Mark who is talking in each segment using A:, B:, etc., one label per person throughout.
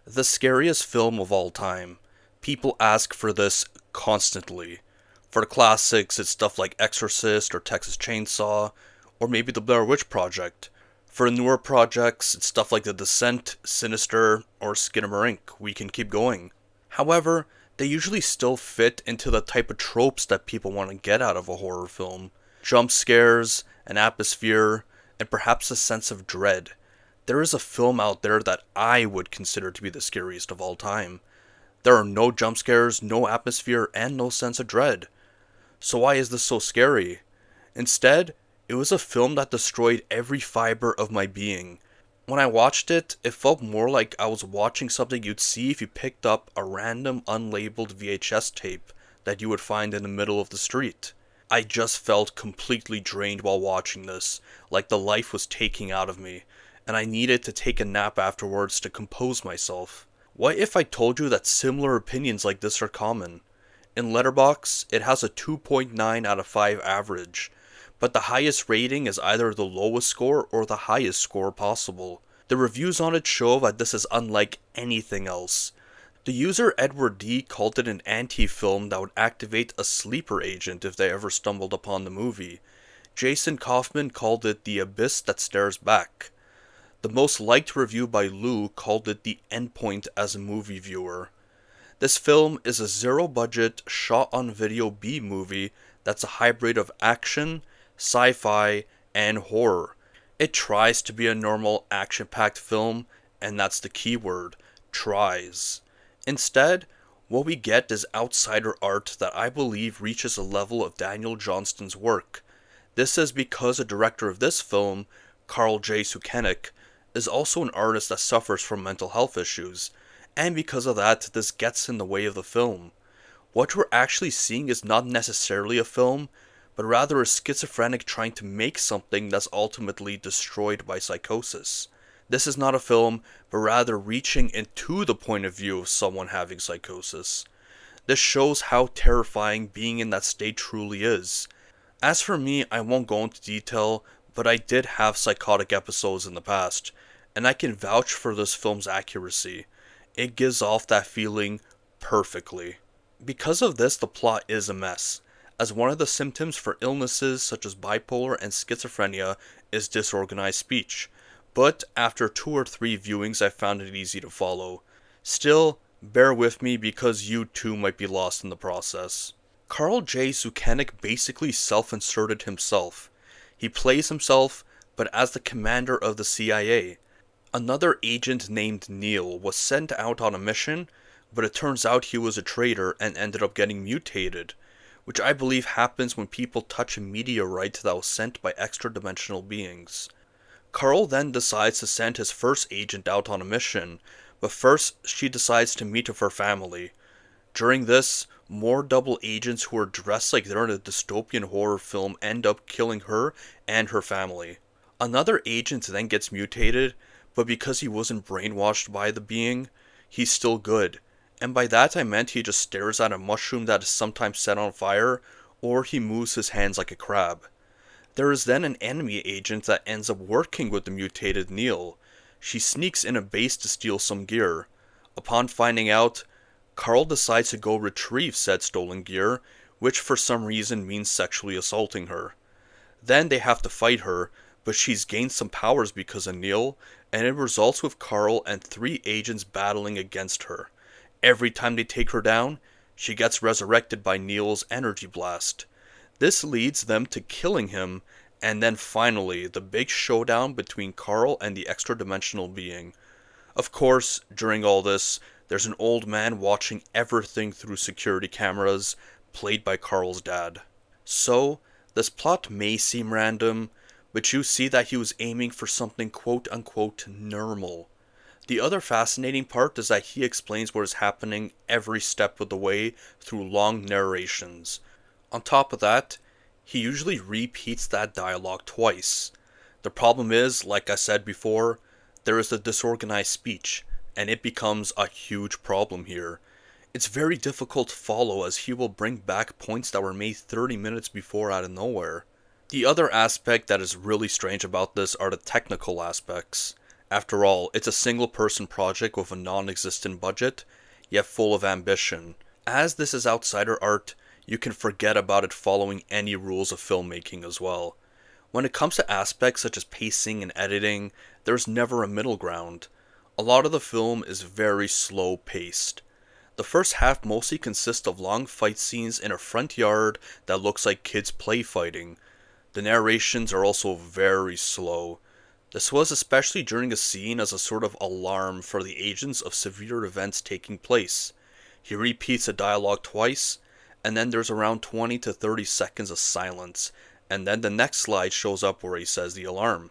A: The scariest film of all time. People ask for this constantly. For the classics, it's stuff like Exorcist or Texas Chainsaw, or maybe The Blair Witch Project. For the newer projects, it's stuff like The Descent, Sinister, or Skinamarink. We can keep going. However, they usually still fit into the type of tropes that people want to get out of a horror film. Jump scares, an atmosphere, and perhaps a sense of dread. There is a film out there that I would consider to be the scariest of all time. There are no jump scares, no atmosphere, and no sense of dread. So why is this so scary? Instead, it was a film that destroyed every fiber of my being. When I watched it, it felt more like I was watching something you'd see if you picked up a random unlabeled VHS tape that you would find in the middle of the street. I just felt completely drained while watching this, like the life was taking out of me, and I needed to take a nap afterwards to compose myself. What if I told you that similar opinions like this are common? In Letterboxd, it has a 2.9 out of 5 average, but the highest rating is either the lowest score or the highest score possible. The reviews on it show that this is unlike anything else. The user Edward D called it an anti-film that would activate a sleeper agent if they ever stumbled upon the movie. Jason Kaufman called it the abyss that stares back. The most liked review by Lou called it the endpoint as a movie viewer. This film is a zero-budget, shot-on-video B-movie that's a hybrid of action, sci-fi, and horror. It tries to be a normal action-packed film, and that's the key word, tries. Instead, what we get is outsider art that I believe reaches a level of Daniel Johnston's work. This is because the director of this film, Carl J. Sukenick, is also an artist that suffers from mental health issues, and because of that, this gets in the way of the film. What we're actually seeing is not necessarily a film, but rather a schizophrenic trying to make something that's ultimately destroyed by psychosis. This is not a film, but rather reaching into the point of view of someone having psychosis. This shows how terrifying being in that state truly is. As for me, I won't go into detail, but I did have psychotic episodes in the past, and I can vouch for this film's accuracy. It gives off that feeling perfectly. Because of this, the plot is a mess, as one of the symptoms for illnesses such as bipolar and schizophrenia is disorganized speech, but after 2 or 3 viewings I found it easy to follow. Still, bear with me because you too might be lost in the process. Carl J. Sukenick basically self-inserted himself. He plays himself, but as the commander of the CIA. Another agent named Neil was sent out on a mission, but it turns out he was a traitor and ended up getting mutated, which I believe happens when people touch a meteorite that was sent by extra-dimensional beings. Carl then decides to send his first agent out on a mission, but first she decides to meet with her family. During this, more double agents who are dressed like they're in a dystopian horror film end up killing her and her family. Another agent then gets mutated, but because he wasn't brainwashed by the being, he's still good. And by that I meant he just stares at a mushroom that is sometimes set on fire, or he moves his hands like a crab. There is then an enemy agent that ends up working with the mutated Neil. She sneaks in a base to steal some gear. Upon finding out, Carl decides to go retrieve said stolen gear, which for some reason means sexually assaulting her. Then they have to fight her, but she's gained some powers because of Neil, and it results with Carl and 3 agents battling against her. Every time they take her down, she gets resurrected by Neil's energy blast. This leads them to killing him, and then finally, the big showdown between Carl and the extra-dimensional being. Of course, during all this, there's an old man watching everything through security cameras, played by Carl's dad. So, this plot may seem random, but you see that he was aiming for something quote-unquote normal. The other fascinating part is that he explains what is happening every step of the way through long narrations. On top of that, he usually repeats that dialogue twice. The problem is, like I said before, there is the disorganized speech, and it becomes a huge problem here. It's very difficult to follow as he will bring back points that were made 30 minutes before out of nowhere. The other aspect that is really strange about this are the technical aspects. After all, it's a single person project with a non-existent budget, yet full of ambition. As this is outsider art, you can forget about it following any rules of filmmaking as well. When it comes to aspects such as pacing and editing, there's never a middle ground. A lot of the film is very slow paced. The first half mostly consists of long fight scenes in a front yard that looks like kids play fighting. The narrations are also very slow. This was especially during a scene as a sort of alarm for the agents of severe events taking place. He repeats the dialogue twice, and then there's around 20 to 30 seconds of silence, and then the next slide shows up where he says the alarm.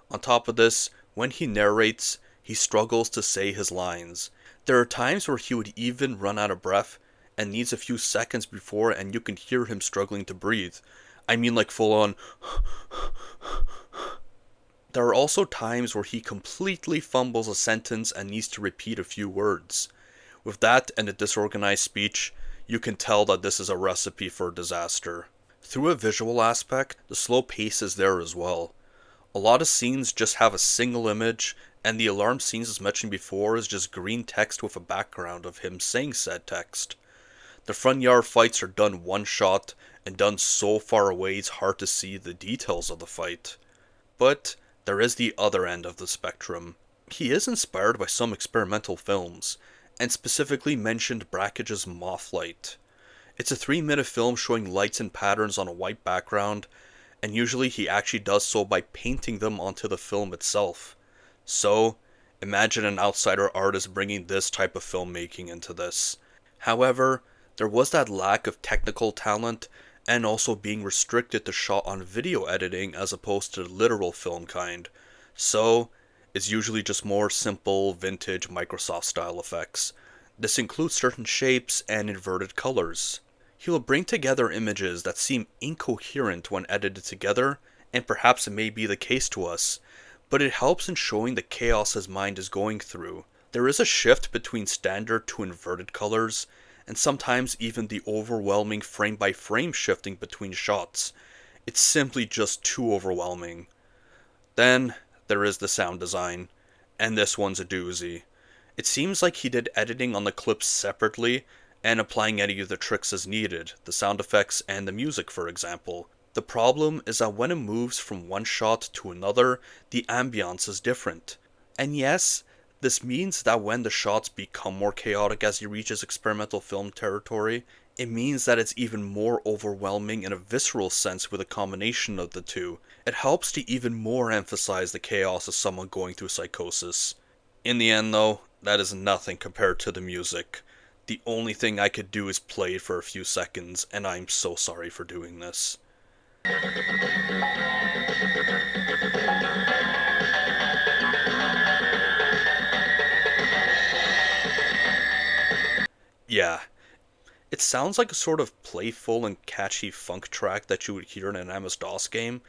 A: On top of this, when he narrates, he struggles to say his lines. There are times where he would even run out of breath and needs a few seconds before, and you can hear him struggling to breathe. I mean like full on. There are also times where he completely fumbles a sentence and needs to repeat a few words. With that and a disorganized speech, you can tell that this is a recipe for disaster. Through a visual aspect, the slow pace is there as well. A lot of scenes just have a single image, and the alarm scenes as mentioned before is just green text with a background of him saying said text. The front yard fights are done one shot, and done so far away it's hard to see the details of the fight. But there is the other end of the spectrum. He is inspired by some experimental films, and specifically mentioned Brackage's Mothlight. It's a 3-minute film showing lights and patterns on a white background, and usually he actually does so by painting them onto the film itself. So, imagine an outsider artist bringing this type of filmmaking into this. However, there was that lack of technical talent, and also being restricted to shot on video editing as opposed to the literal film kind. So, it's usually just more simple, vintage Microsoft style effects. This includes certain shapes and inverted colors. He will bring together images that seem incoherent when edited together, and perhaps it may be the case to us, but it helps in showing the chaos his mind is going through. There is a shift between standard to inverted colors, and sometimes even the overwhelming frame-by-frame shifting between shots. It's simply just too overwhelming. Then, there is the sound design, and this one's a doozy. It seems like he did editing on the clips separately, and applying any of the tricks as needed, the sound effects and the music for example. The problem is that when it moves from one shot to another, the ambiance is different. And yes, this means that when the shots become more chaotic as he reaches experimental film territory, it means that it's even more overwhelming in a visceral sense with a combination of the two. It helps to even more emphasize the chaos of someone going through psychosis. In the end though, that is nothing compared to the music. The only thing I could do is play it for a few seconds, and I'm so sorry for doing this. Yeah, it sounds like a sort of playful and catchy funk track that you would hear in an MS-DOS game,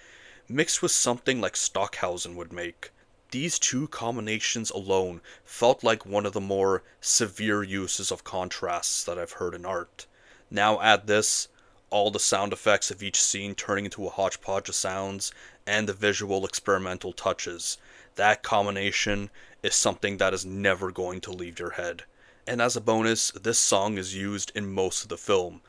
A: mixed with something like Stockhausen would make. These two combinations alone felt like one of the more severe uses of contrasts that I've heard in art. Now add this, all the sound effects of each scene turning into a hodgepodge of sounds, and the visual experimental touches. That combination is something that is never going to leave your head. And as a bonus, this song is used in most of the film.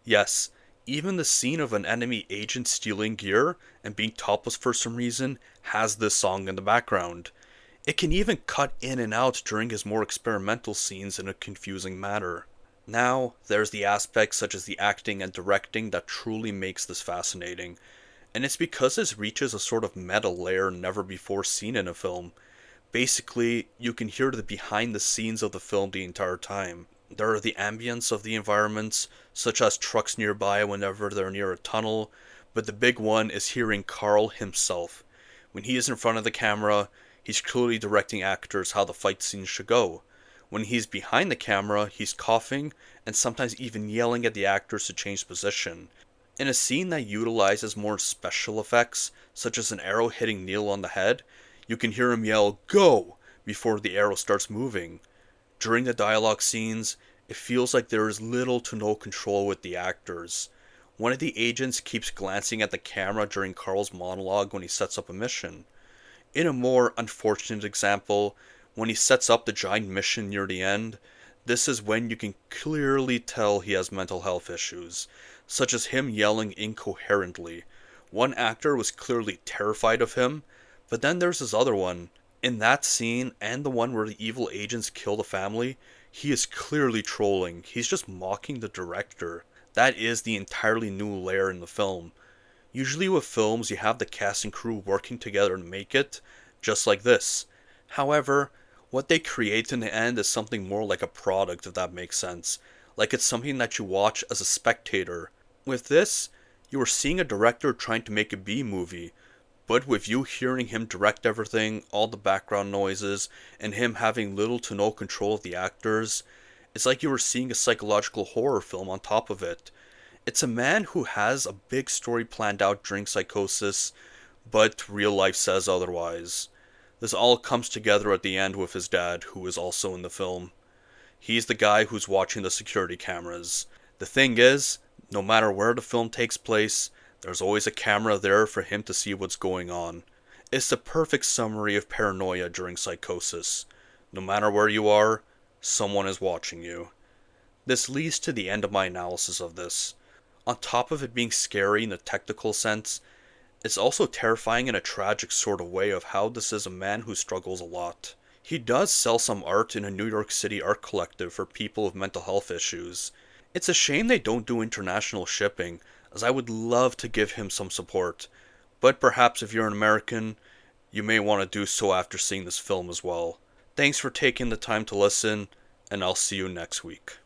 A: Yes, even the scene of an enemy agent stealing gear and being topless for some reason has this song in the background. It can even cut in and out during his more experimental scenes in a confusing manner. Now, there's the aspects such as the acting and directing that truly makes this fascinating, and it's because this reaches a sort of meta layer never before seen in a film. Basically, you can hear the behind the scenes of the film the entire time. There are the ambience of the environments, such as trucks nearby whenever they're near a tunnel, but the big one is hearing Carl himself. When he is in front of the camera, he's clearly directing actors how the fight scenes should go. When he's behind the camera, he's coughing, and sometimes even yelling at the actors to change position. In a scene that utilizes more special effects, such as an arrow hitting Neil on the head, you can hear him yell, "Go!" before the arrow starts moving. During the dialogue scenes, it feels like there is little to no control with the actors. One of the agents keeps glancing at the camera during Carl's monologue when he sets up a mission. In a more unfortunate example, when he sets up the giant mission near the end, this is when you can clearly tell he has mental health issues, such as him yelling incoherently. One actor was clearly terrified of him, but then there's this other one. In that scene, and the one where the evil agents kill the family, he is clearly trolling. He's just mocking the director. That is the entirely new layer in the film. Usually with films, you have the cast and crew working together to make it, just like this. However, what they create in the end is something more like a product, if that makes sense. Like it's something that you watch as a spectator. With this, you are seeing a director trying to make a B movie, but with you hearing him direct everything, all the background noises, and him having little to no control of the actors, it's like you were seeing a psychological horror film on top of it. It's a man who has a big story planned out during Psychosis, but real life says otherwise. This all comes together at the end with his dad, who is also in the film. He's the guy who's watching the security cameras. The thing is, no matter where the film takes place, there's always a camera there for him to see what's going on. It's the perfect summary of paranoia during Psychosis. No matter where you are, someone is watching you. This leads to the end of my analysis of this. On top of it being scary in a technical sense, it's also terrifying in a tragic sort of way of how this is a man who struggles a lot. He does sell some art in a New York City art collective for people with mental health issues. It's a shame they don't do international shipping, as I would love to give him some support. But perhaps if you're an American, you may want to do so after seeing this film as well. Thanks for taking the time to listen, and I'll see you next week.